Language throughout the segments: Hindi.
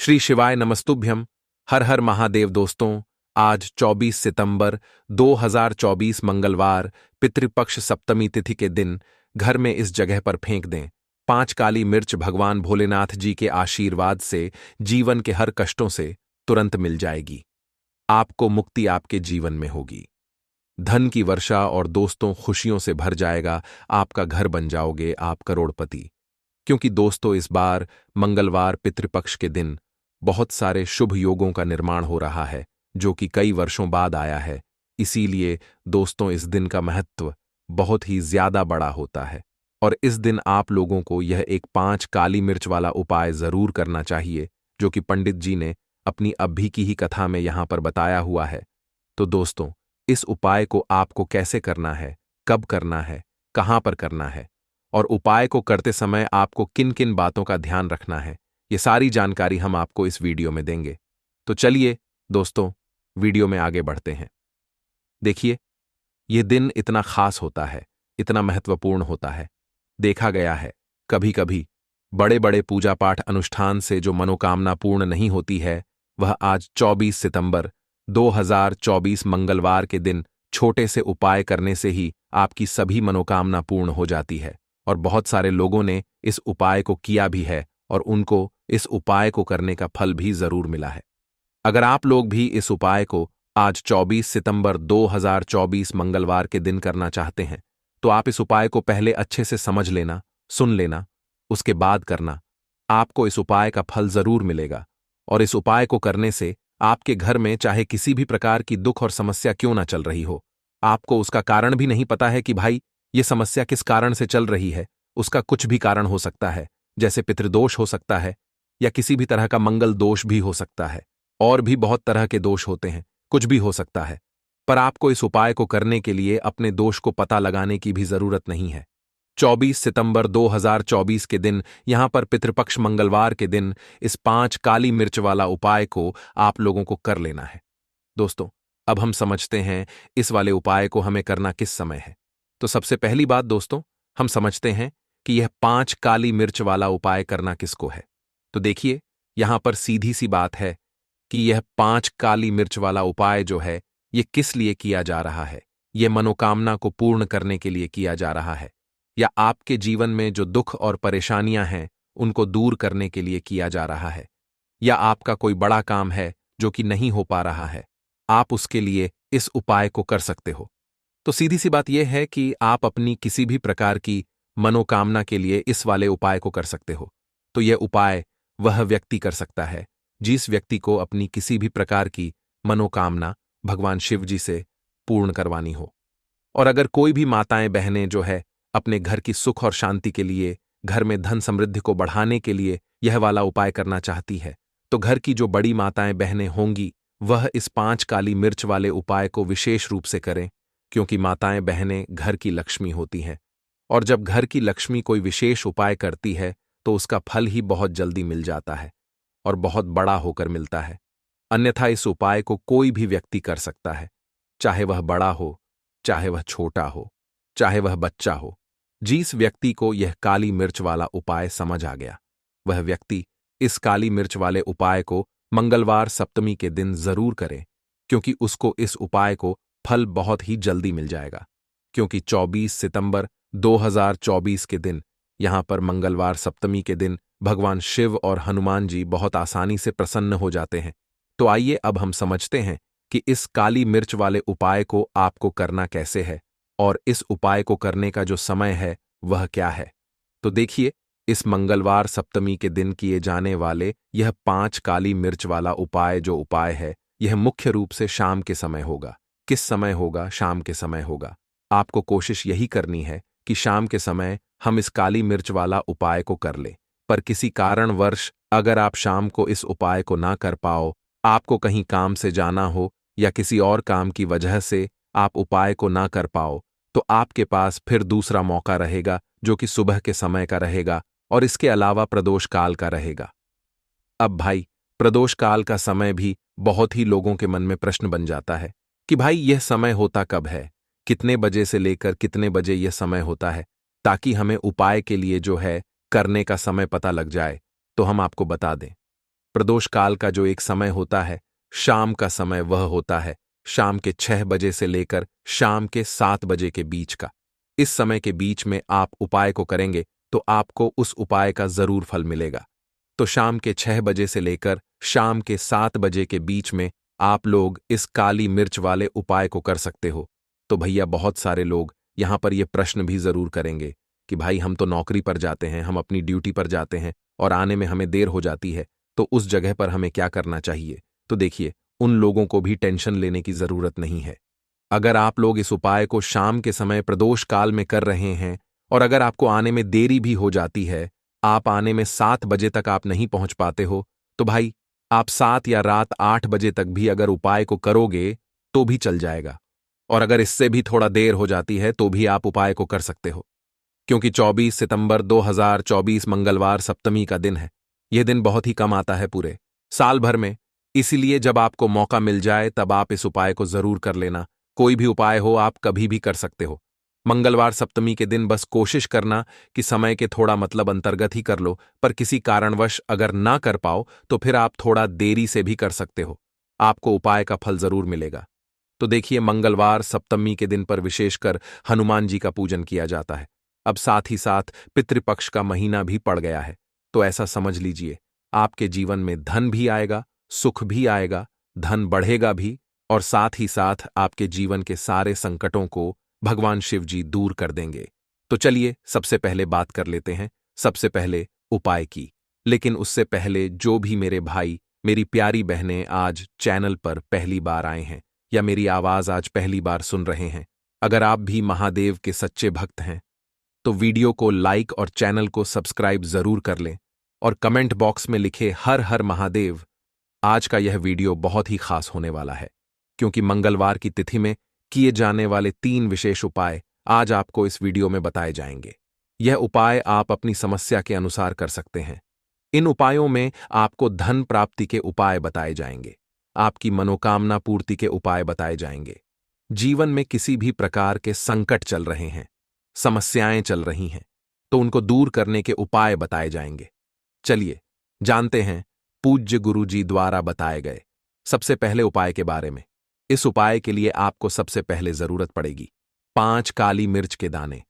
श्री शिवाय नमस्तुभ्यम। हर हर महादेव। दोस्तों, आज 24 सितंबर 2024 मंगलवार पितृपक्ष सप्तमी तिथि के दिन घर में इस जगह पर फेंक दें 5 काली मिर्च। भगवान भोलेनाथ जी के आशीर्वाद से जीवन के हर कष्टों से तुरंत मिल जाएगी। आपको मुक्ति आपके जीवन में होगी, धन की वर्षा और दोस्तों खुशियों से भर जाएगा। आपका घर बन जाओगे आप करोड़पति। क्योंकि दोस्तों, इस बार मंगलवार पितृपक्ष के दिन बहुत सारे शुभ योगों का निर्माण हो रहा है, जो कि कई वर्षों बाद आया है। इसीलिए दोस्तों, इस दिन का महत्व बहुत ही ज्यादा बड़ा होता है और इस दिन आप लोगों को यह एक 5 काली मिर्च वाला उपाय जरूर करना चाहिए, जो कि पंडित जी ने अपनी अभी की ही कथा में यहां पर बताया हुआ है। तो दोस्तों, इस उपाय को आपको कैसे करना है, कब करना है, कहां पर करना है और उपाय को करते समय आपको किन किन बातों का ध्यान रखना है, ये सारी जानकारी हम आपको इस वीडियो में देंगे। तो चलिए दोस्तों, वीडियो में आगे बढ़ते हैं। देखिए, ये दिन इतना खास होता है, इतना महत्वपूर्ण होता है। देखा गया है कभी कभी बड़े बड़े पूजा पाठ अनुष्ठान से जो मनोकामना पूर्ण नहीं होती है, वह आज 24 सितंबर 2024 मंगलवार के दिन छोटे से उपाय करने से ही आपकी सभी मनोकामना पूर्ण हो जाती है। और बहुत सारे लोगों ने इस उपाय को किया भी है और उनको इस उपाय को करने का फल भी जरूर मिला है। अगर आप लोग भी इस उपाय को आज 24 सितंबर 2024 मंगलवार के दिन करना चाहते हैं, तो आप इस उपाय को पहले अच्छे से समझ लेना, सुन लेना, उसके बाद करना। आपको इस उपाय का फल जरूर मिलेगा और इस उपाय को करने से आपके घर में चाहे किसी भी प्रकार की दुख और समस्या क्यों ना चल रही हो, आपको उसका कारण भी नहीं पता है कि भाई ये समस्या किस कारण से चल रही है, उसका कुछ भी कारण हो सकता है, जैसे पितृदोष हो सकता है या किसी भी तरह का मंगल दोष भी हो सकता है, और भी बहुत तरह के दोष होते हैं, कुछ भी हो सकता है। पर आपको इस उपाय को करने के लिए अपने दोष को पता लगाने की भी जरूरत नहीं है। 24 सितंबर 2024 के दिन यहां पर पितृपक्ष मंगलवार के दिन इस 5 काली मिर्च वाला उपाय को आप लोगों को कर लेना है। दोस्तों, अब हम समझते हैं इस वाले उपाय को हमें करना किस समय है। तो सबसे पहली बात दोस्तों, हम समझते हैं कि यह 5 काली मिर्च वाला उपाय करना किसको है। तो देखिए, यहां पर सीधी सी बात है कि यह 5 काली मिर्च वाला उपाय जो है, यह किस लिए किया जा रहा है। यह मनोकामना को पूर्ण करने के लिए किया जा रहा है, या आपके जीवन में जो दुख और परेशानियां हैं उनको दूर करने के लिए किया जा रहा है, या आपका कोई बड़ा काम है जो कि नहीं हो पा रहा है, आप उसके लिए इस उपाय को कर सकते हो। तो सीधी सी बात यह है कि आप अपनी किसी भी प्रकार की मनोकामना के लिए इस वाले उपाय को कर सकते हो। तो यह उपाय वह व्यक्ति कर सकता है जिस व्यक्ति को अपनी किसी भी प्रकार की मनोकामना भगवान शिव जी से पूर्ण करवानी हो। और अगर कोई भी माताएं बहनें जो है अपने घर की सुख और शांति के लिए, घर में धन समृद्धि को बढ़ाने के लिए यह वाला उपाय करना चाहती है, तो घर की जो बड़ी माताएं बहनें होंगी वह इस 5 काली मिर्च वाले उपाय को विशेष रूप से करें, क्योंकि माताएं बहनें घर की लक्ष्मी होती हैं और जब घर की लक्ष्मी कोई विशेष उपाय करती है तो उसका फल ही बहुत जल्दी मिल जाता है और बहुत बड़ा होकर मिलता है। अन्यथा इस उपाय को कोई भी व्यक्ति कर सकता है, चाहे वह बड़ा हो, चाहे वह छोटा हो, चाहे वह बच्चा हो। जिस व्यक्ति को यह काली मिर्च वाला उपाय समझ आ गया, वह व्यक्ति इस काली मिर्च वाले उपाय को मंगलवार सप्तमी के दिन जरूर करे, क्योंकि उसको इस उपाय को फल बहुत ही जल्दी मिल जाएगा। क्योंकि 24 सितंबर 2024 के दिन यहां पर मंगलवार सप्तमी के दिन भगवान शिव और हनुमान जी बहुत आसानी से प्रसन्न हो जाते हैं। तो आइए अब हम समझते हैं कि इस काली मिर्च वाले उपाय को आपको करना कैसे है और इस उपाय को करने का जो समय है वह क्या है। तो देखिए, इस मंगलवार सप्तमी के दिन किए जाने वाले यह 5 काली मिर्च वाला उपाय जो उपाय है, यह मुख्य रूप से शाम के समय होगा। किस समय होगा? शाम के समय होगा। आपको कोशिश यही करनी है कि शाम के समय हम इस काली मिर्च वाला उपाय को कर लें। पर किसी कारणवश अगर आप शाम को इस उपाय को ना कर पाओ, आपको कहीं काम से जाना हो या किसी और काम की वजह से आप उपाय को ना कर पाओ, तो आपके पास फिर दूसरा मौका रहेगा जो कि सुबह के समय का रहेगा और इसके अलावा प्रदोष काल का रहेगा। अब भाई, प्रदोष काल का समय भी बहुत ही लोगों के मन में प्रश्न बन जाता है कि भाई यह समय होता कब है, कितने बजे से लेकर कितने बजे यह समय होता है, ताकि हमें उपाय के लिए जो है करने का समय पता लग जाए। तो हम आपको बता दें, प्रदोष काल का जो एक समय होता है, शाम का समय वह होता है शाम के 6 बजे से लेकर शाम के 7 बजे के बीच का। इस समय के बीच में आप उपाय को करेंगे तो आपको उस उपाय का जरूर फल मिलेगा। तो शाम के 6 बजे से लेकर शाम के 7 बजे के बीच में आप लोग इस काली मिर्च वाले उपाय को कर सकते हो। तो भैया बहुत सारे लोग यहां पर यह प्रश्न भी जरूर करेंगे कि भाई हम तो नौकरी पर जाते हैं, हम अपनी ड्यूटी पर जाते हैं और आने में हमें देर हो जाती है, तो उस जगह पर हमें क्या करना चाहिए। तो देखिए, उन लोगों को भी टेंशन लेने की जरूरत नहीं है। अगर आप लोग इस उपाय को शाम के समय प्रदोष काल में कर रहे हैं और अगर आपको आने में देरी भी हो जाती है, आप आने में 7 बजे तक आप नहीं पहुंच पाते हो, तो भाई आप 7 या रात 8 बजे तक भी अगर उपाय को करोगे तो भी चल जाएगा। और अगर इससे भी थोड़ा देर हो जाती है तो भी आप उपाय को कर सकते हो, क्योंकि 24 सितंबर 2024 मंगलवार सप्तमी का दिन है। यह दिन बहुत ही कम आता है पूरे साल भर में, इसीलिए जब आपको मौका मिल जाए तब आप इस उपाय को जरूर कर लेना। कोई भी उपाय हो आप कभी भी कर सकते हो। मंगलवार सप्तमी के दिन बस कोशिश करना कि समय के थोड़ा मतलब अंतर्गत ही कर लो, पर किसी कारणवश अगर ना कर पाओ तो फिर आप थोड़ा देरी से भी कर सकते हो, आपको उपाय का फल जरूर मिलेगा। तो देखिए, मंगलवार सप्तमी के दिन पर विशेषकर हनुमान जी का पूजन किया जाता है। अब साथ ही साथ पितृपक्ष का महीना भी पड़ गया है, तो ऐसा समझ लीजिए आपके जीवन में धन भी आएगा, सुख भी आएगा, धन बढ़ेगा भी, और साथ ही साथ आपके जीवन के सारे संकटों को भगवान शिव जी दूर कर देंगे। तो चलिए सबसे पहले बात कर लेते हैं, सबसे पहले उपाय की। लेकिन उससे पहले जो भी मेरे भाई, मेरी प्यारी बहनें आज चैनल पर पहली बार आए हैं या मेरी आवाज आज पहली बार सुन रहे हैं, अगर आप भी महादेव के सच्चे भक्त हैं तो वीडियो को लाइक और चैनल को सब्सक्राइब जरूर कर लें और कमेंट बॉक्स में लिखे हर हर महादेव। आज का यह वीडियो बहुत ही खास होने वाला है, क्योंकि मंगलवार की तिथि में किए जाने वाले 3 विशेष उपाय आज आपको इस वीडियो में बताए जाएंगे। यह उपाय आप अपनी समस्या के अनुसार कर सकते हैं। इन उपायों में आपको धन प्राप्ति के उपाय बताए जाएंगे, आपकी मनोकामना पूर्ति के उपाय बताए जाएंगे। जीवन में किसी भी प्रकार के संकट चल रहे हैं, समस्याएं चल रही हैं, तो उनको दूर करने के उपाय बताए जाएंगे। चलिए जानते हैं पूज्य गुरु जी द्वारा बताए गए सबसे पहले उपाय के बारे में। इस उपाय के लिए आपको सबसे पहले जरूरत पड़ेगी 5 काली मिर्च के दाने।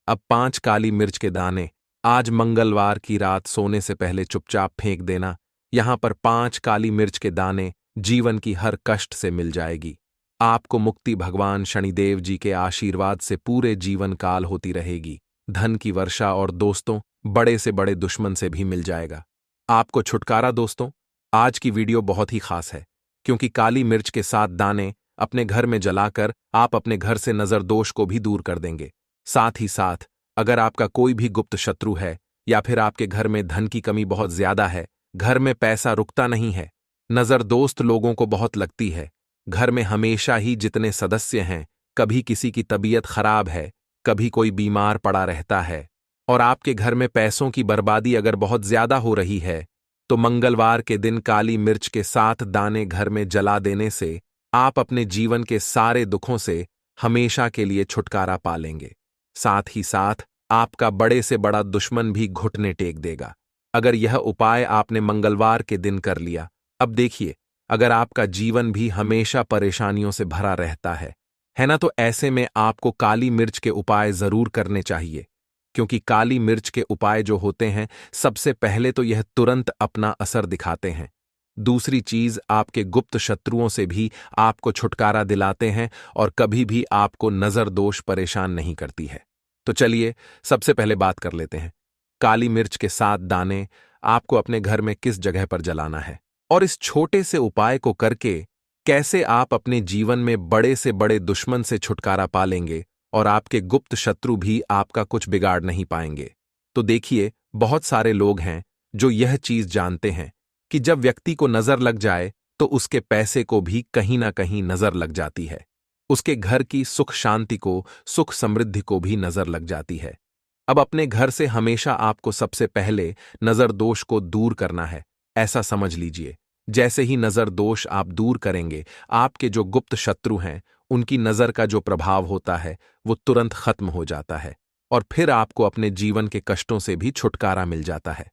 अब 5 काली मिर्च के दाने आज मंगलवार की रात सोने से पहले चुपचाप फेंक देना। यहां पर 5 काली मिर्च के दाने जीवन की हर कष्ट से मिल जाएगी। आपको मुक्ति भगवान शनिदेव जी के आशीर्वाद से पूरे जीवन काल होती रहेगी। धन की वर्षा और दोस्तों बड़े से बड़े दुश्मन से भी मिल जाएगा। आपको छुटकारा। दोस्तों आज की वीडियो बहुत ही खास है, क्योंकि काली मिर्च के 7 दाने अपने घर में जलाकर आप अपने घर से नजर दोष को भी दूर कर देंगे। साथ ही साथ अगर आपका कोई भी गुप्त शत्रु है या फिर आपके घर में धन की कमी बहुत ज्यादा है, घर में पैसा रुकता नहीं है, नजर दोस्त लोगों को बहुत लगती है, घर में हमेशा ही जितने सदस्य हैं कभी किसी की तबीयत खराब है, कभी कोई बीमार पड़ा रहता है, और आपके घर में पैसों की बर्बादी अगर बहुत ज्यादा हो रही है, तो मंगलवार के दिन काली मिर्च के 7 दाने घर में जला देने से आप अपने जीवन के सारे दुखों से हमेशा के लिए छुटकारा पा लेंगे। साथ ही साथ आपका बड़े से बड़ा दुश्मन भी घुटने टेक देगा अगर यह उपाय आपने मंगलवार के दिन कर लिया। अब देखिए, अगर आपका जीवन भी हमेशा परेशानियों से भरा रहता है ना, तो ऐसे में आपको काली मिर्च के उपाय जरूर करने चाहिए, क्योंकि काली मिर्च के उपाय जो होते हैं सबसे पहले तो यह तुरंत अपना असर दिखाते हैं। दूसरी चीज, आपके गुप्त शत्रुओं से भी आपको छुटकारा दिलाते हैं और कभी भी आपको नजर दोष परेशान नहीं करती है। तो चलिए सबसे पहले बात कर लेते हैं, काली मिर्च के 7 दाने आपको अपने घर में किस जगह पर जलाना है और इस छोटे से उपाय को करके कैसे आप अपने जीवन में बड़े से बड़े दुश्मन से छुटकारा पा लेंगे और आपके गुप्त शत्रु भी आपका कुछ बिगाड़ नहीं पाएंगे। तो देखिए, बहुत सारे लोग हैं जो यह चीज जानते हैं कि जब व्यक्ति को नजर लग जाए तो उसके पैसे को भी कहीं ना कहीं नजर लग जाती है, उसके घर की सुख शांति को, सुख समृद्धि को भी नजर लग जाती है। अब अपने घर से हमेशा आपको सबसे पहले नजर दोष को दूर करना है। ऐसा समझ लीजिए, जैसे ही नजर दोष आप दूर करेंगे, आपके जो गुप्त शत्रु हैं उनकी नजर का जो प्रभाव होता है वो तुरंत खत्म हो जाता है और फिर आपको अपने जीवन के कष्टों से भी छुटकारा मिल जाता है।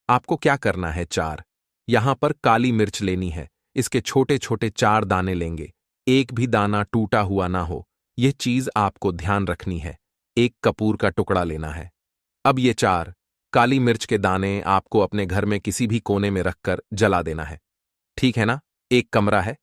आपको क्या करना है? 4 यहां पर काली मिर्च लेनी है। इसके छोटे छोटे 4 दाने लेंगे। एक भी दाना टूटा हुआ ना हो, यह चीज आपको ध्यान रखनी है। एक कपूर का टुकड़ा लेना है। अब ये 4 काली मिर्च के दाने आपको अपने घर में किसी भी कोने में रखकर जला देना है। ठीक है ना? एक कमरा है,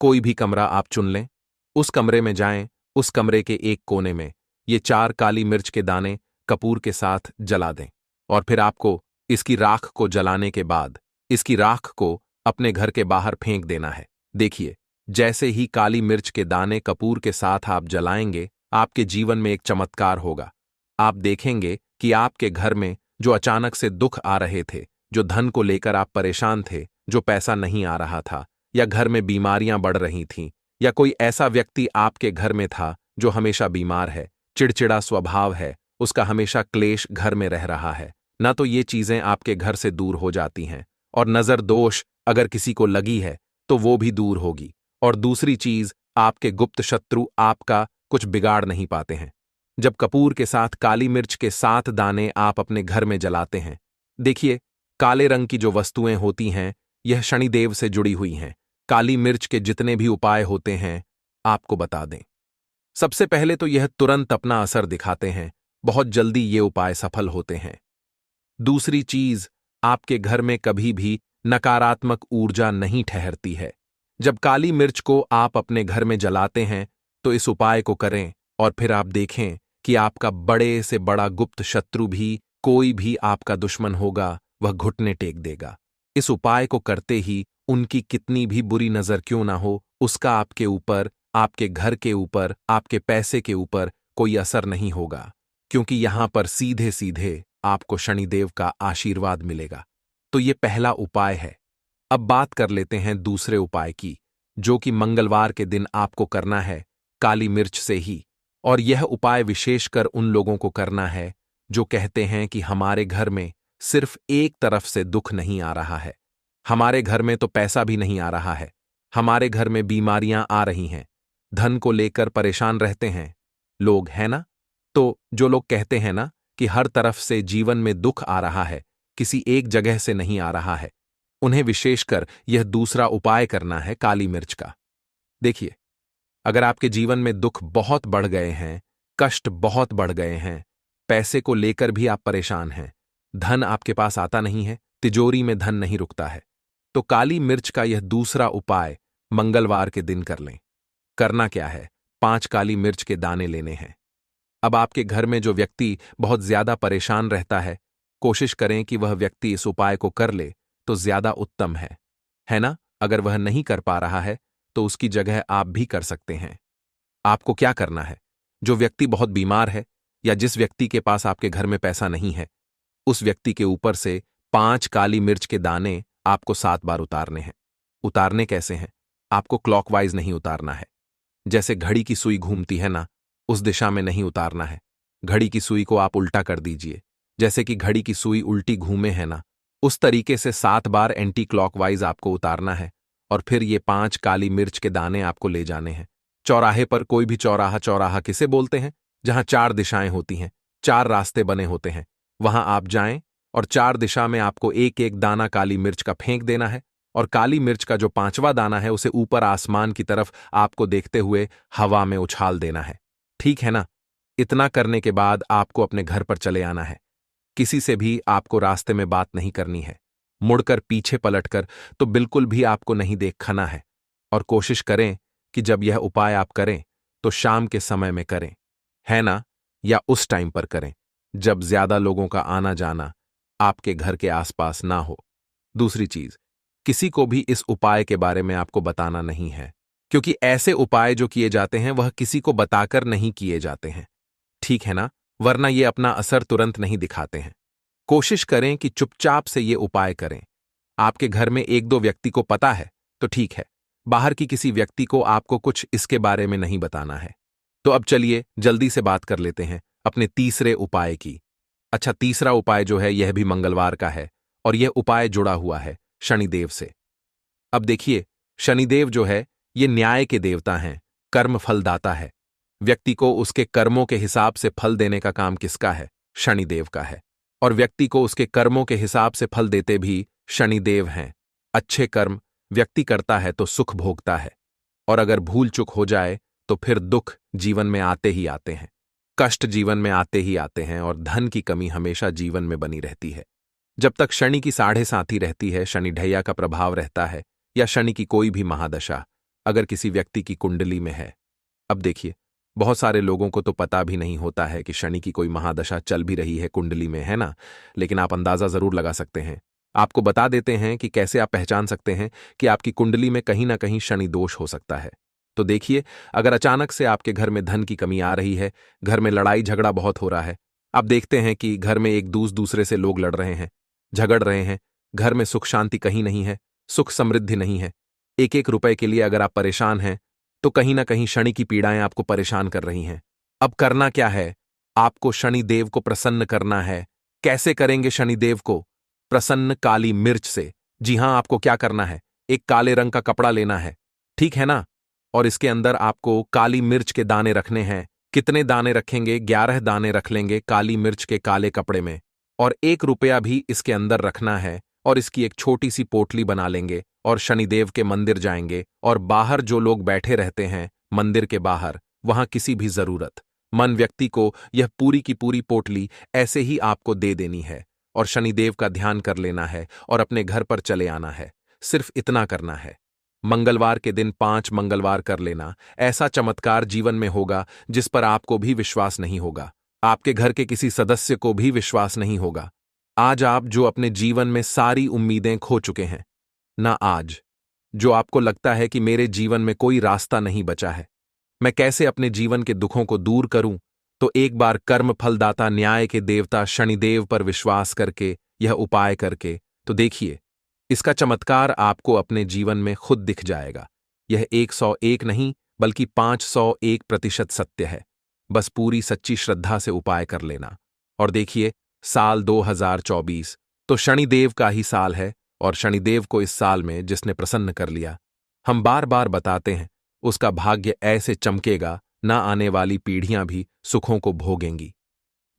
कोई भी कमरा आप चुन लें। उस कमरे में जाएं, उस कमरे के एक कोने में ये 4 काली मिर्च के दाने कपूर के साथ जला दें। और फिर आपको इसकी राख को जलाने के बाद इसकी राख को अपने घर के बाहर फेंक देना है। देखिए, जैसे ही काली मिर्च के दाने कपूर के साथ आप जलाएंगे, आपके जीवन में एक चमत्कार होगा। आप देखेंगे कि आपके घर में जो अचानक से दुख आ रहे थे, जो धन को लेकर आप परेशान थे, जो पैसा नहीं आ रहा था, या घर में बीमारियां बढ़ रही थीं, या कोई ऐसा व्यक्ति आपके घर में था जो हमेशा बीमार है, चिड़चिड़ा स्वभाव है, उसका हमेशा क्लेश घर में रह रहा है, ना तो ये चीजें आपके घर से दूर हो जाती हैं। और नजर दोष अगर किसी को लगी है तो वो भी दूर होगी। और दूसरी चीज, आपके गुप्त शत्रु आपका कुछ बिगाड़ नहीं पाते हैं। जब कपूर के साथ काली मिर्च के 7 दाने आप अपने घर में जलाते हैं, देखिए, काले रंग की जो वस्तुएं होती हैं, यह शनिदेव से जुड़ी हुई हैं। काली मिर्च के जितने भी उपाय होते हैं, आपको बता दें। सबसे पहले तो यह तुरंत अपना असर दिखाते हैं, बहुत जल्दी ये उपाय सफल होते हैं। दूसरी चीज, आपके घर में कभी भी नकारात्मक ऊर्जा नहीं ठहरती है। जब काली मिर्च को आप अपने घर में जलाते हैं, तो इस उपाय को करें और फिर आप देखें कि आपका बड़े से बड़ा गुप्त शत्रु भी, कोई भी आपका दुश्मन होगा, वह घुटने टेक देगा। इस उपाय को करते ही उनकी कितनी भी बुरी नजर क्यों ना हो, उसका आपके ऊपर, आपके घर के ऊपर, आपके पैसे के ऊपर कोई असर नहीं होगा, क्योंकि यहां पर सीधे सीधे आपको शनिदेव का आशीर्वाद मिलेगा। तो ये पहला उपाय है। अब बात कर लेते हैं दूसरे उपाय की, जो कि मंगलवार के दिन आपको करना है, काली मिर्च से ही। और यह उपाय विशेषकर उन लोगों को करना है जो कहते हैं कि हमारे घर में सिर्फ एक तरफ से दुख नहीं आ रहा है, हमारे घर में तो पैसा भी नहीं आ रहा है, हमारे घर में बीमारियां आ रही हैं, धन को लेकर परेशान रहते हैं लोग, है ना? तो जो लोग कहते हैं ना कि हर तरफ से जीवन में दुख आ रहा है, किसी एक जगह से नहीं आ रहा है, उन्हें विशेषकर यह दूसरा उपाय करना है काली मिर्च का। देखिए, अगर आपके जीवन में दुख बहुत बढ़ गए हैं, कष्ट बहुत बढ़ गए हैं, पैसे को लेकर भी आप परेशान हैं, धन आपके पास आता नहीं है, तिजोरी में धन नहीं रुकता है, तो काली मिर्च का यह दूसरा उपाय मंगलवार के दिन कर लें। करना क्या है? 5 काली मिर्च के दाने लेने हैं। अब आपके घर में जो व्यक्ति बहुत ज्यादा परेशान रहता है, कोशिश करें कि वह व्यक्ति इस उपाय को कर ले तो ज्यादा उत्तम है ना? अगर वह नहीं कर पा रहा है तो उसकी जगह आप भी कर सकते हैं। आपको क्या करना है? जो व्यक्ति बहुत बीमार है या जिस व्यक्ति के पास आपके घर में पैसा नहीं है, उस व्यक्ति के ऊपर से 5 काली मिर्च के दाने आपको 7 बार उतारने हैं। उतारने कैसे हैं? आपको क्लॉकवाइज नहीं उतारना है। जैसे घड़ी की सुई घूमती है ना, उस दिशा में नहीं उतारना है। घड़ी की सुई को आप उल्टा कर दीजिए। जैसे कि घड़ी की सुई उल्टी घूमे है ना, उस तरीके से 7 बार एंटी क्लॉकवाइज आपको उतारना है। और फिर ये 5 काली मिर्च के दाने आपको ले जाने हैं। चौराहे पर, कोई भी चौराहा, चौराहा किसे बोलते हैं? जहां 4 दिशाएं होती हैं, 4 रास्ते बने होते हैं, वहां आप जाएं और 4 दिशा में आपको एक एक दाना काली मिर्च का फेंक देना है। और काली मिर्च का जो 5वां दाना है, उसे ऊपर आसमान की तरफ आपको देखते हुए हवा में उछाल देना है। ठीक है ना? इतना करने के बाद आपको अपने घर पर चले आना है। किसी से भी आपको रास्ते में बात नहीं करनी है, मुड़कर पीछे पलटकर तो बिल्कुल भी आपको नहीं देखना है। और कोशिश करें कि जब यह उपाय आप करें तो शाम के समय में करें, है ना? या उस टाइम पर करें जब ज्यादा लोगों का आना जाना आपके घर के आसपास ना हो। दूसरी चीज, किसी को भी इस उपाय के बारे में आपको बताना नहीं है, क्योंकि ऐसे उपाय जो किए जाते हैं वह किसी को बताकर नहीं किए जाते हैं। ठीक है ना? वरना ये अपना असर तुरंत नहीं दिखाते हैं। कोशिश करें कि चुपचाप से ये उपाय करें। आपके घर में 1-2 व्यक्ति को पता है तो ठीक है, बाहर की किसी व्यक्ति को आपको कुछ इसके बारे में नहीं बताना है। तो अब चलिए जल्दी से बात कर लेते हैं अपने तीसरे उपाय की। अच्छा, तीसरा उपाय जो है यह भी मंगलवार का है और यह उपाय जुड़ा हुआ है शनिदेव से। अब देखिए, शनिदेव जो है ये न्याय के देवता हैं, कर्म फलदाता है। व्यक्ति को उसके कर्मों के हिसाब से फल देने का काम किसका है? शनिदेव का है। और व्यक्ति को उसके कर्मों के हिसाब से फल देते भी शनिदेव हैं। अच्छे कर्म व्यक्ति करता है तो सुख भोगता है, और अगर भूल चूक हो जाए तो फिर दुख जीवन में आते ही आते हैं, कष्ट जीवन में आते ही आते हैं, और धन की कमी हमेशा जीवन में बनी रहती है। जब तक शनि की साढ़े साथी रहती है, शनि ढैया का प्रभाव रहता है, या शनि की कोई भी महादशा अगर किसी व्यक्ति की कुंडली में है। अब देखिए, बहुत सारे लोगों को तो पता भी नहीं होता है कि शनि की कोई महादशा चल भी रही है कुंडली में, है ना? लेकिन आप अंदाजा जरूर लगा सकते हैं। आपको बता देते हैं कि कैसे आप पहचान सकते हैं कि आपकी कुंडली में कहीं ना कहीं शनि दोष हो सकता है। तो देखिए, अगर अचानक से आपके घर में धन की कमी आ रही है, घर में लड़ाई झगड़ा बहुत हो रहा है, आप देखते हैं कि घर में एक दूसरे से लोग लड़ रहे हैं, झगड़ रहे हैं, घर में सुख शांति कहीं नहीं है, सुख समृद्धि नहीं है, एक एक रुपए के लिए अगर आप परेशान हैं, तो कहीं ना कहीं शनि की पीड़ाएं आपको परेशान कर रही हैं। अब करना क्या है? आपको शनि देव को प्रसन्न करना है। कैसे करेंगे शनि देव को प्रसन्न? काली मिर्च से। जी हां, आपको क्या करना है, एक काले रंग का कपड़ा लेना है, ठीक है ना? और इसके अंदर आपको काली मिर्च के दाने रखने हैं। कितने दाने रखेंगे? 11 दाने रख लेंगे काली मिर्च के काले कपड़े में, और 1 रुपया भी इसके अंदर रखना है, और इसकी एक छोटी सी पोटली बना लेंगे और शनिदेव के मंदिर जाएंगे, और बाहर जो लोग बैठे रहते हैं मंदिर के बाहर, वहां किसी भी जरूरत मन व्यक्ति को यह पूरी की पूरी पोटली ऐसे ही आपको दे देनी है, और शनिदेव का ध्यान कर लेना है और अपने घर पर चले आना है। सिर्फ इतना करना है। मंगलवार के दिन 5 मंगलवार कर लेना। ऐसा चमत्कार जीवन में होगा जिस पर आपको भी विश्वास नहीं होगा, आपके घर के किसी सदस्य को भी विश्वास नहीं होगा। आज आप जो अपने जीवन में सारी उम्मीदें खो चुके हैं ना, आज जो आपको लगता है कि मेरे जीवन में कोई रास्ता नहीं बचा है, मैं कैसे अपने जीवन के दुखों को दूर करूं, तो एक बार कर्म फलदाता न्याय के देवता शनिदेव पर विश्वास करके, यह उपाय करके तो देखिए, इसका चमत्कार आपको अपने जीवन में खुद दिख जाएगा। यह 101 नहीं बल्कि 501% सत्य है। बस पूरी सच्ची श्रद्धा से उपाय कर लेना। और देखिए, साल 2024 तो शनिदेव का ही साल है, और शनिदेव को इस साल में जिसने प्रसन्न कर लिया, हम बार बार बताते हैं, उसका भाग्य ऐसे चमकेगा, ना आने वाली पीढ़ियां भी सुखों को भोगेंगी।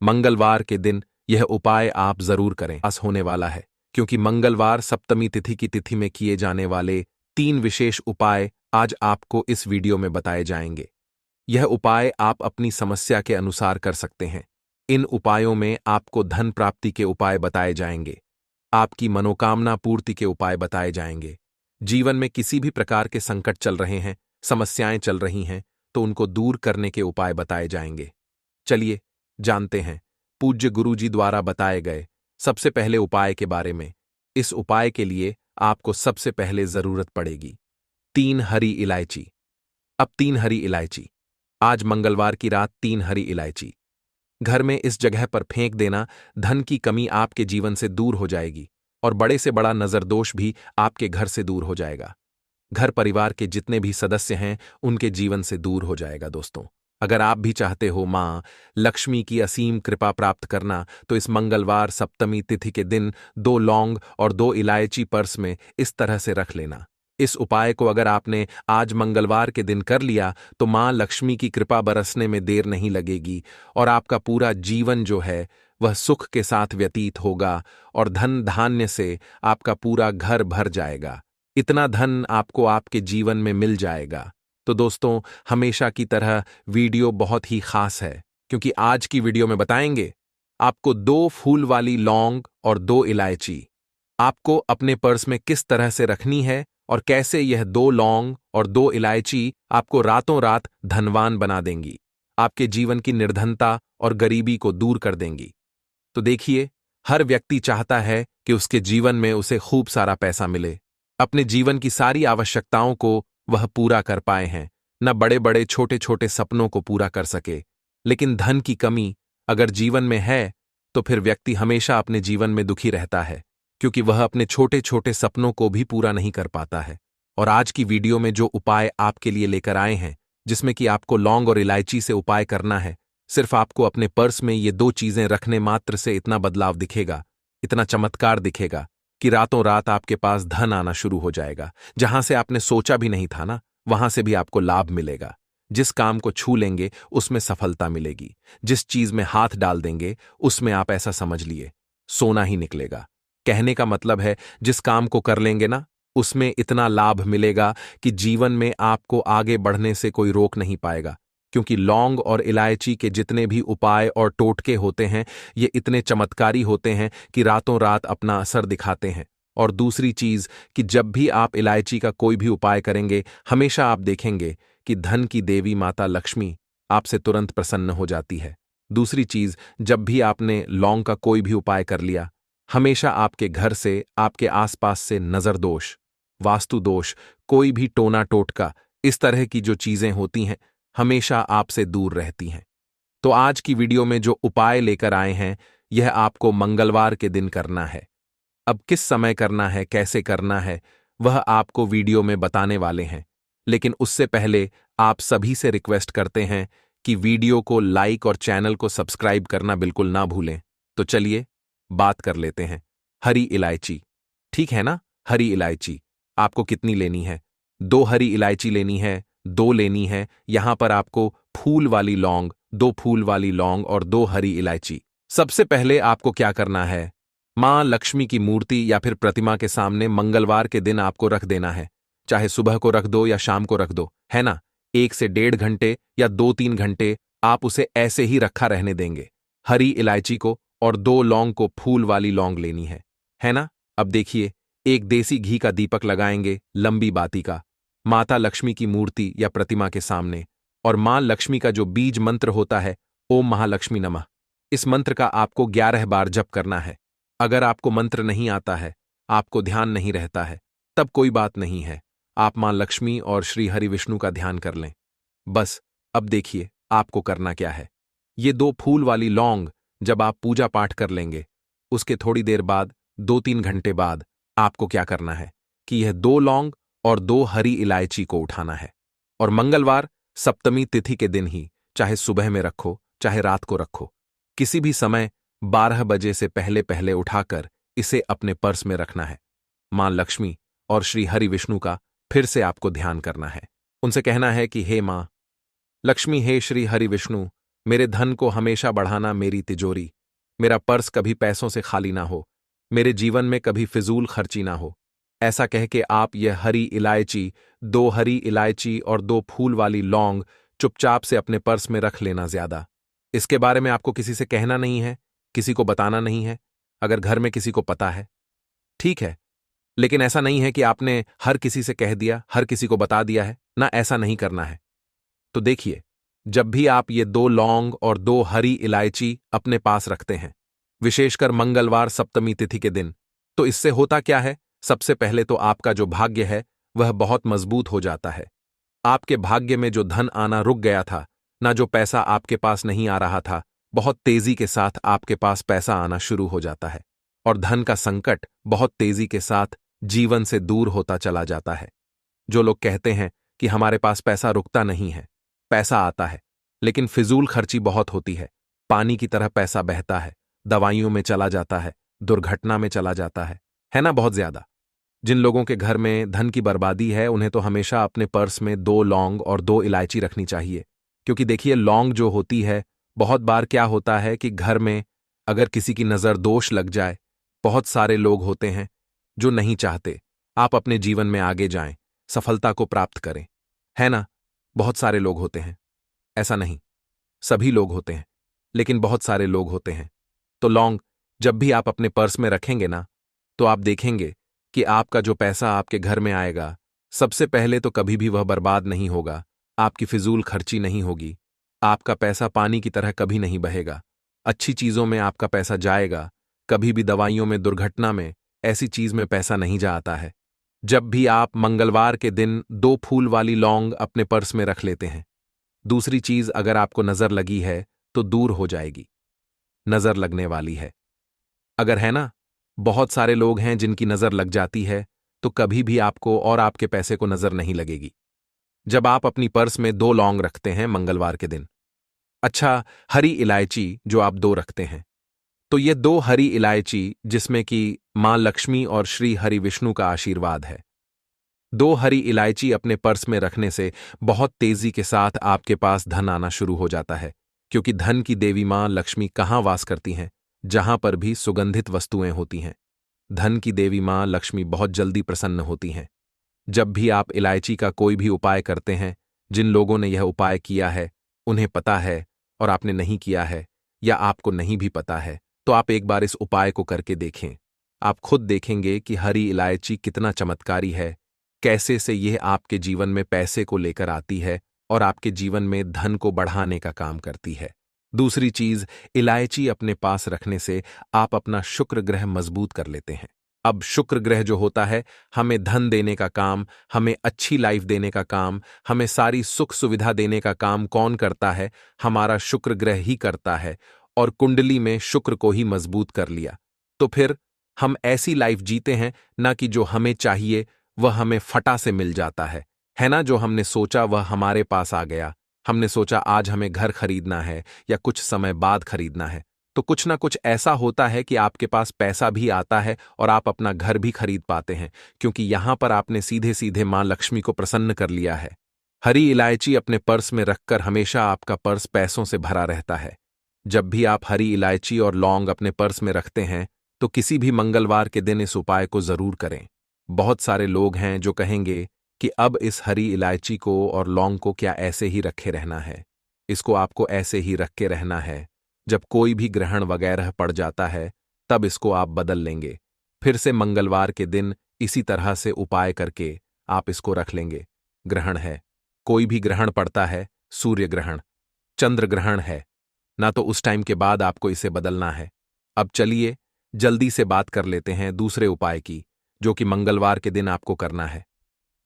मंगलवार के दिन यह उपाय आप जरूर करें। आस होने वाला है, क्योंकि मंगलवार सप्तमी तिथि की तिथि में किए जाने वाले 3 विशेष उपाय आज आपको इस वीडियो में बताए जाएंगे। यह उपाय आप अपनी समस्या के अनुसार कर सकते हैं। इन उपायों में आपको धन प्राप्ति के उपाय बताए जाएंगे, आपकी मनोकामना पूर्ति के उपाय बताए जाएंगे। जीवन में किसी भी प्रकार के संकट चल रहे हैं, समस्याएं चल रही हैं, तो उनको दूर करने के उपाय बताए जाएंगे। चलिए जानते हैं पूज्य गुरुजी द्वारा बताए गए सबसे पहले उपाय के बारे में। इस उपाय के लिए आपको सबसे पहले जरूरत पड़ेगी 3 हरी इलायची। अब 3 हरी इलायची, आज मंगलवार की रात 3 हरी इलायची घर में इस जगह पर फेंक देना। धन की कमी आपके जीवन से दूर हो जाएगी, और बड़े से बड़ा नजरदोष भी आपके घर से दूर हो जाएगा। घर परिवार के जितने भी सदस्य हैं उनके जीवन से दूर हो जाएगा। दोस्तों, अगर आप भी चाहते हो मां लक्ष्मी की असीम कृपा प्राप्त करना, तो इस मंगलवार सप्तमी तिथि के दिन 2 लौंग और 2 इलायची पर्स में इस तरह से रख लेना। इस उपाय को अगर आपने आज मंगलवार के दिन कर लिया, तो मां लक्ष्मी की कृपा बरसने में देर नहीं लगेगी, और आपका पूरा जीवन जो है वह सुख के साथ व्यतीत होगा, और धन धान्य से आपका पूरा घर भर जाएगा। इतना धन आपको आपके जीवन में मिल जाएगा। तो दोस्तों, हमेशा की तरह वीडियो बहुत ही खास है, क्योंकि आज की वीडियो में बताएंगे आपको 2 फूल वाली लौंग और 2 इलायची आपको अपने पर्स में किस तरह से रखनी है, और कैसे यह 2 लौंग और 2 इलायची आपको रातों रात धनवान बना देंगी, आपके जीवन की निर्धनता और गरीबी को दूर कर देंगी। तो देखिए, हर व्यक्ति चाहता है कि उसके जीवन में उसे खूब सारा पैसा मिले, अपने जीवन की सारी आवश्यकताओं को वह पूरा कर पाए हैं, न बड़े बड़े छोटे छोटे सपनों को पूरा कर सके। लेकिन धन की कमी अगर जीवन में है, तो फिर व्यक्ति हमेशा अपने जीवन में दुखी रहता है, क्योंकि वह अपने छोटे छोटे सपनों को भी पूरा नहीं कर पाता है। और आज की वीडियो में जो उपाय आपके लिए लेकर आए हैं, जिसमें कि आपको लौंग और इलायची से उपाय करना है, सिर्फ आपको अपने पर्स में ये 2 चीजें रखने मात्र से इतना बदलाव दिखेगा, इतना चमत्कार दिखेगा कि रातों रात आपके पास धन आना शुरू हो जाएगा। जहां से आपने सोचा भी नहीं था ना, वहां से भी आपको लाभ मिलेगा। जिस काम को छू लेंगे उसमें सफलता मिलेगी, जिस चीज में हाथ डाल देंगे उसमें आप ऐसा समझ लिए सोना ही निकलेगा। कहने का मतलब है, जिस काम को कर लेंगे ना, उसमें इतना लाभ मिलेगा कि जीवन में आपको आगे बढ़ने से कोई रोक नहीं पाएगा, क्योंकि लौंग और इलायची के जितने भी उपाय और टोटके होते हैं ये इतने चमत्कारी होते हैं कि रातों रात अपना असर दिखाते हैं। और दूसरी चीज कि जब भी आप इलायची का कोई भी उपाय करेंगे, हमेशा आप देखेंगे कि धन की देवी माता लक्ष्मी आपसे तुरंत प्रसन्न हो जाती है। दूसरी चीज, जब भी आपने लौंग का कोई भी उपाय कर लिया, हमेशा आपके घर से, आपके आसपास से नजर दोष, वास्तु दोष, कोई भी टोना टोटका, इस तरह की जो चीजें होती हैं हमेशा आपसे दूर रहती हैं। तो आज की वीडियो में जो उपाय लेकर आए हैं यह आपको मंगलवार के दिन करना है। अब किस समय करना है, कैसे करना है, वह आपको वीडियो में बताने वाले हैं। लेकिन उससे पहले आप सभी से रिक्वेस्ट करते हैं कि वीडियो को लाइक और चैनल को सब्सक्राइब करना बिल्कुल ना भूलें। तो चलिए बात कर लेते हैं। हरी इलायची, ठीक है ना? हरी इलायची आपको कितनी लेनी है? 2 हरी इलायची लेनी है, 2 लेनी है। यहां पर आपको फूल वाली लौंग, 2 फूल वाली लौंग और 2 हरी इलायची। सबसे पहले आपको क्या करना है, मां लक्ष्मी की मूर्ति या फिर प्रतिमा के सामने मंगलवार के दिन आपको रख देना है। चाहे सुबह को रख दो या शाम को रख दो, है ना? 1 से 1.5 घंटे या 2-3 घंटे आप उसे ऐसे ही रखा रहने देंगे। हरी इलायची को और 2 लौंग को फूल वाली लौंग लेनी है ना? अब देखिए, एक देसी घी का दीपक लगाएंगे, लंबी बाती का, माता लक्ष्मी की मूर्ति या प्रतिमा के सामने, और मां लक्ष्मी का जो बीज मंत्र होता है, ओम महालक्ष्मी नमः, इस मंत्र का आपको 11 बार जप करना है। अगर आपको मंत्र नहीं आता है, आपको ध्यान नहीं रहता है, तब कोई बात नहीं है, आप मां लक्ष्मी और श्री हरि विष्णु का ध्यान कर लें। बस अब देखिए आपको करना क्या है। ये 2 फूल वाली लौंग जब आप पूजा पाठ कर लेंगे, उसके थोड़ी देर बाद, 2-3 घंटे बाद, आपको क्या करना है कि यह 2 लौंग और 2 हरी इलायची को उठाना है, और मंगलवार सप्तमी तिथि के दिन ही, चाहे सुबह में रखो चाहे रात को रखो, किसी भी समय 12 बजे से पहले पहले उठाकर इसे अपने पर्स में रखना है। मां लक्ष्मी और श्री हरि विष्णु का फिर से आपको ध्यान करना है। उनसे कहना है कि हे मां लक्ष्मी, हे श्री हरि विष्णु, मेरे धन को हमेशा बढ़ाना मेरी तिजोरी, मेरा पर्स कभी पैसों से खाली ना हो, मेरे जीवन में कभी फिजूल खर्ची ना हो। ऐसा कह के आप यह हरी इलायची, 2 हरी इलायची और 2 फूल वाली लौंग चुपचाप से अपने पर्स में रख लेना। ज्यादा इसके बारे में आपको किसी से कहना नहीं है, किसी को बताना नहीं है। अगर घर में किसी को पता है, ठीक है, लेकिन ऐसा नहीं है कि आपने हर किसी से कह दिया, हर किसी को बता दिया है ना, ऐसा नहीं करना है। तो देखिए, जब भी आप ये 2 लौंग और 2 हरी इलायची अपने पास रखते हैं, विशेषकर मंगलवार सप्तमी तिथि के दिन, तो इससे होता क्या है? सबसे पहले तो आपका जो भाग्य है वह बहुत मजबूत हो जाता है। आपके भाग्य में जो धन आना रुक गया था, ना जो पैसा आपके पास नहीं आ रहा था, बहुत तेजी के साथ आपके पास पैसा आना शुरू हो जाता है, और धन का संकट बहुत तेजी के साथ जीवन से दूर होता चला जाता है। जो लोग कहते हैं कि हमारे पास पैसा रुकता नहीं है, पैसा आता है, लेकिन फिजूल खर्ची बहुत होती है, पानी की तरह पैसा बहता है, दवाइयों में चला जाता है, दुर्घटना में चला जाता है ना? बहुत ज्यादा जिन लोगों के घर में धन की बर्बादी है, उन्हें तो हमेशा अपने पर्स में 2 लौंग और 2 इलायची रखनी चाहिए। क्योंकि देखिए, लौंग जो होती है, बहुत बार क्या होता है कि घर में अगर किसी की नजर दोष लग जाए, बहुत सारे लोग होते हैं जो नहीं चाहते आप अपने जीवन में आगे जाएं, सफलता को प्राप्त करें, है ना? बहुत सारे लोग होते हैं, ऐसा नहीं, सभी लोग होते हैं, लेकिन बहुत सारे लोग होते हैं। तो लौंग जब भी आप अपने पर्स में रखेंगे ना, तो आप देखेंगे कि आपका जो पैसा आपके घर में आएगा, सबसे पहले तो कभी भी वह बर्बाद नहीं होगा, आपकी फिजूल खर्ची नहीं होगी, आपका पैसा पानी की तरह कभी नहीं बहेगा, अच्छी चीजों में आपका पैसा जाएगा, कभी भी दवाइयों में, दुर्घटना में, ऐसी चीज में पैसा नहीं जाता है। जब भी आप मंगलवार के दिन 2 फूल वाली लौंग अपने पर्स में रख लेते हैं। दूसरी चीज, अगर आपको नजर लगी है तो दूर हो जाएगी, नजर लगने वाली है। अगर है ना, बहुत सारे लोग हैं जिनकी नजर लग जाती है, तो कभी भी आपको और आपके पैसे को नजर नहीं लगेगी। जब आप अपनी पर्स में 2 लौंग रखते हैं मंगलवार के दिन, अच्छा, हरी इलायची जो आप 2 रखते हैं, तो ये 2 हरी इलायची जिसमें कि मां लक्ष्मी और श्री हरि विष्णु का आशीर्वाद है, 2 हरी इलायची अपने पर्स में रखने से बहुत तेजी के साथ आपके पास धन आना शुरू हो जाता है। क्योंकि धन की देवी मां लक्ष्मी कहाँ वास करती हैं? जहां पर भी सुगंधित वस्तुएं होती हैं। धन की देवी माँ लक्ष्मी बहुत जल्दी प्रसन्न होती हैं। जब भी आप इलायची का कोई भी उपाय करते हैं, जिन लोगों ने यह उपाय किया है उन्हें पता है, और आपने नहीं किया है या आपको नहीं भी पता है, तो आप एक बार इस उपाय को करके देखें। आप खुद देखेंगे कि हरी इलायची कितना चमत्कारी है, कैसे से यह आपके जीवन में पैसे को लेकर आती है और आपके जीवन में धन को बढ़ाने का काम करती है। दूसरी चीज, इलायची अपने पास रखने से आप अपना शुक्र ग्रह मजबूत कर लेते हैं। अब शुक्र ग्रह जो होता है, हमें धन देने का काम, हमें अच्छी लाइफ देने का काम, हमें सारी सुख सुविधा देने का काम कौन करता है? हमारा शुक्र ग्रह ही करता है। और कुंडली में शुक्र को ही मजबूत कर लिया तो फिर हम ऐसी लाइफ जीते हैं ना कि जो हमें चाहिए वह हमें फटा से मिल जाता है ना? जो हमने सोचा वह हमारे पास आ गया। हमने सोचा आज हमें घर खरीदना है या कुछ समय बाद खरीदना है, तो कुछ ना कुछ ऐसा होता है कि आपके पास पैसा भी आता है और आप अपना घर भी खरीद पाते हैं, क्योंकि यहां पर आपने सीधे सीधे मां लक्ष्मी को प्रसन्न कर लिया है। हरी इलायची अपने पर्स में रखकर हमेशा आपका पर्स पैसों से भरा रहता है। जब भी आप हरी इलायची और लौंग अपने पर्स में रखते हैं तो किसी भी मंगलवार के दिन इस उपाय को जरूर करें। बहुत सारे लोग हैं जो कहेंगे कि अब इस हरी इलायची को और लौंग को क्या ऐसे ही रखे रहना है? इसको आपको ऐसे ही रख के रहना है। जब कोई भी ग्रहण वगैरह पड़ जाता है तब इसको आप बदल लेंगे। फिर से मंगलवार के दिन इसी तरह से उपाय करके आप इसको रख लेंगे। ग्रहण है, कोई भी ग्रहण पड़ता है, सूर्य ग्रहण, चंद्र ग्रहण है ना, तो उस टाइम के बाद आपको इसे बदलना है। अब चलिए जल्दी से बात कर लेते हैं दूसरे उपाय की, जो कि मंगलवार के दिन आपको करना है।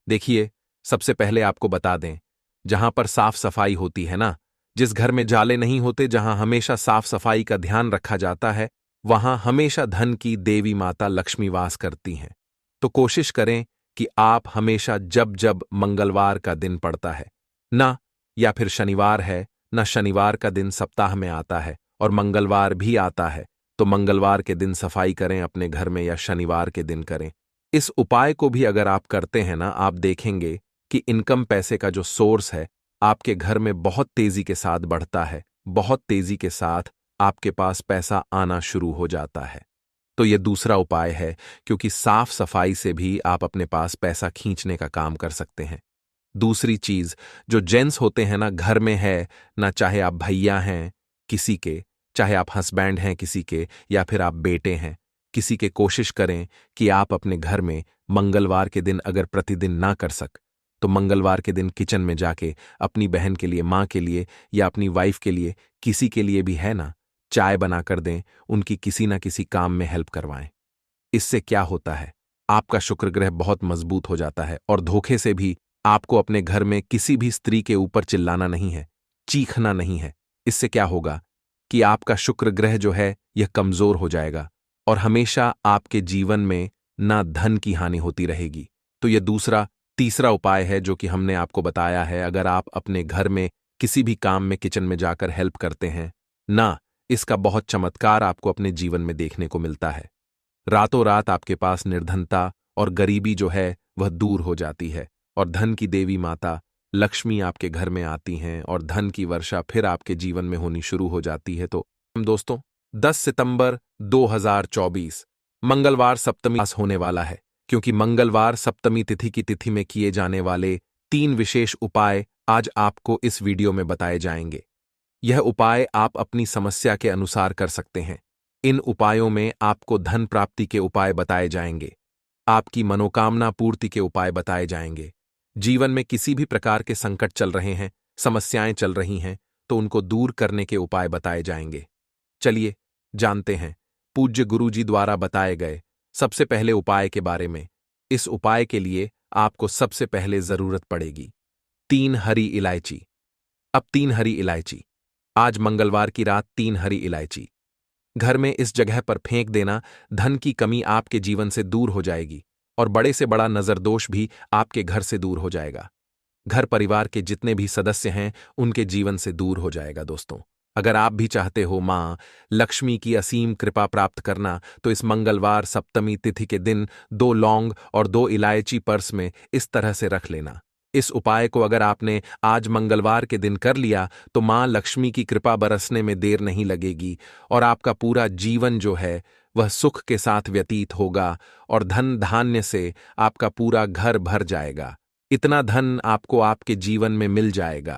देखिए, सबसे पहले आपको बता दें, जहां पर साफ सफाई होती है ना, जिस घर में जाले नहीं होते, जहां हमेशा साफ सफाई का ध्यान रखा जाता है, वहां हमेशा धन की देवी माता लक्ष्मी वास करती हैं। तो कोशिश करें कि आप हमेशा जब जब मंगलवार का दिन पड़ता है ना, या फिर शनिवार है ना, शनिवार का दिन सप्ताह में आता है और मंगलवार भी आता है, तो मंगलवार के दिन सफाई करें अपने घर में या शनिवार के दिन करें। इस उपाय को भी अगर आप करते हैं ना, आप देखेंगे कि इनकम पैसे का जो सोर्स है आपके घर में बहुत तेजी के साथ बढ़ता है, बहुत तेजी के साथ आपके पास पैसा आना शुरू हो जाता है। तो यह दूसरा उपाय है, क्योंकि साफ सफाई से भी आप अपने पास पैसा खींचने का काम कर सकते हैं। दूसरी चीज, जो जेंट्स होते हैं ना घर में है ना, चाहे आप भैया हैं किसी के, चाहे आप हस्बैंड हैं किसी के, या फिर आप बेटे हैं किसी के, कोशिश करें कि आप अपने घर में मंगलवार के दिन अगर प्रतिदिन ना कर सक तो मंगलवार के दिन किचन में जाके अपनी बहन के लिए, माँ के लिए या अपनी वाइफ के लिए, किसी के लिए भी है ना, चाय बनाकर दें, उनकी किसी ना किसी काम में हेल्प करवाएं। इससे क्या होता है, आपका शुक्र ग्रह बहुत मजबूत हो जाता है और धोखे से भी आपको अपने घर में किसी भी स्त्री के ऊपर चिल्लाना नहीं है, चीखना नहीं है। इससे क्या होगा कि आपका शुक्र ग्रह जो है यह कमजोर हो जाएगा और हमेशा आपके जीवन में ना धन की हानि होती रहेगी। तो यह दूसरा तीसरा उपाय है जो कि हमने आपको बताया है। अगर आप अपने घर में किसी भी काम में किचन में जाकर हेल्प करते हैं ना, इसका बहुत चमत्कार आपको अपने जीवन में देखने को मिलता है। रातों रात आपके पास निर्धनता और गरीबी जो है वह दूर हो जाती है और धन की देवी माता लक्ष्मी आपके घर में आती हैं और धन की वर्षा फिर आपके जीवन में होनी शुरू हो जाती है। तो हम दोस्तों, 10 सितंबर 2024 मंगलवार सप्तमी होने वाला है, क्योंकि मंगलवार सप्तमी तिथि की तिथि में किए जाने वाले 3 विशेष उपाय आज आपको इस वीडियो में बताए जाएंगे। यह उपाय आप अपनी समस्या के अनुसार कर सकते हैं। इन उपायों में आपको धन प्राप्ति के उपाय बताए जाएंगे, आपकी मनोकामना पूर्ति के उपाय बताए जाएंगे। जीवन में किसी भी प्रकार के संकट चल रहे हैं, समस्याएं चल रही हैं, तो उनको दूर करने के उपाय बताए जाएंगे। चलिए जानते हैं पूज्य गुरुजी द्वारा बताए गए सबसे पहले उपाय के बारे में। इस उपाय के लिए आपको सबसे पहले जरूरत पड़ेगी 3 हरी इलायची। अब 3 हरी इलायची, आज मंगलवार की रात 3 हरी इलायची घर में इस जगह पर फेंक देना। धन की कमी आपके जीवन से दूर हो जाएगी और बड़े से बड़ा नजरदोष भी आपके घर से दूर हो जाएगा। घर परिवार के जितने भी सदस्य हैं उनके जीवन से दूर हो जाएगा। दोस्तों, अगर आप भी चाहते हो मां लक्ष्मी की असीम कृपा प्राप्त करना, तो इस मंगलवार सप्तमी तिथि के दिन 2 लौंग और 2 इलायची पर्स में इस तरह से रख लेना। इस उपाय को अगर आपने आज मंगलवार के दिन कर लिया तो मां लक्ष्मी की कृपा बरसने में देर नहीं लगेगी और आपका पूरा जीवन जो है वह सुख के साथ व्यतीत होगा और धन धान्य से आपका पूरा घर भर जाएगा। इतना धन आपको आपके जीवन में मिल जाएगा